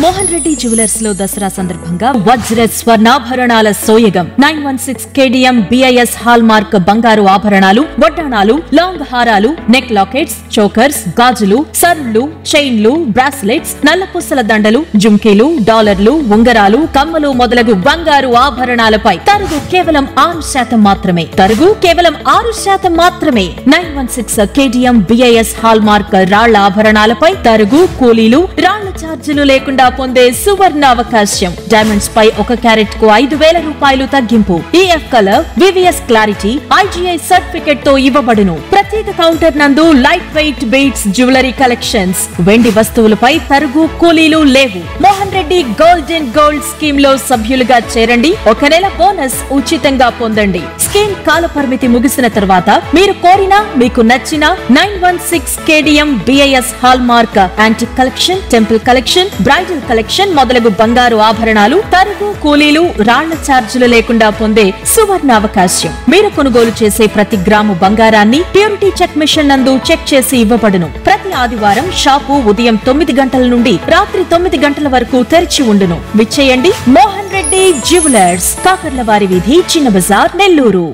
Mohan Reddy jewellers లో దసరా సందర్భంగా వజ్ర స్వర్ణాభరణాల సోయగం 916 KDM BIS hall mark బంగారు ఆభరణాలు, వడ్డాణాలు, లాంగ్ హారాలు, నెక్ లాకెట్స్, చోకర్స్, గాజులు, సర్లు, చైన్లు, బ్రాస్లెట్స్, నల్లపూసల దండలు, జుంకీలు, డాలర్లు, ఉంగరాలు, కమ్మలు మొదలగు బంగారు ఆభరణాలపై తరుగు కేవలం 6% మాత్రమే. 916 KDM BIS హాల్ మార్క్ రాళ్ల ఆభరణాలపై తరుగు, కూలీలు, రాళ్ల ఛార్జీలు లేకుండా పొందే సువర్ణ అవకాశం. డైమండ్స్ పై 1 క్యారెట్ కు 5,000 రూపాయలు తగ్గింపు. EF colour, VVS clarity, IGI certificate తో ఇవ్వబడును. ప్రత్యేక కౌంటర్ నందు light weight beats jewellery collections. వెండి వస్తువులపై తరుగు, కూలీలు లేవు. మోహన్ రెడ్డి గోల్డ్ స్కీమ్ లో సభ్యులుగా చేరండి. 1 నెల బోనస్ ఉచితంగా పొందండి. స్కీమ్ కాల పరిమితి ముగిసిన తర్వాత మీరు కోరిన, మీకు నచ్చిన 916 KDM BIS hall mark antique collection, temple collection, bridal collection మొదలగు బంగారు ఆభరణాలు తరుగు, కూలీలు, రాళ్ల ఛార్జీలు లేకుండా పొందే సువర్ణ అవకాశం. మీరు కొనుగోలు చేసే ప్రతి గ్రాము బంగారాన్ని ప్యూరిటీ చెక్ మిషన్ నందు చెక్ చేసి ఇవ్వబడును. ప్రతి ఆదివారం షాపు ఉదయం 9 గంటల నుండి రాత్రి 9 గంటల వరకు తెరిచి ఉండును. విచ్చేయండి. మోహన్ రెడ్డి జ్యువెలర్స్, కాకర్లవారి వీధి, చిన్న బజార్, నెల్లూరు.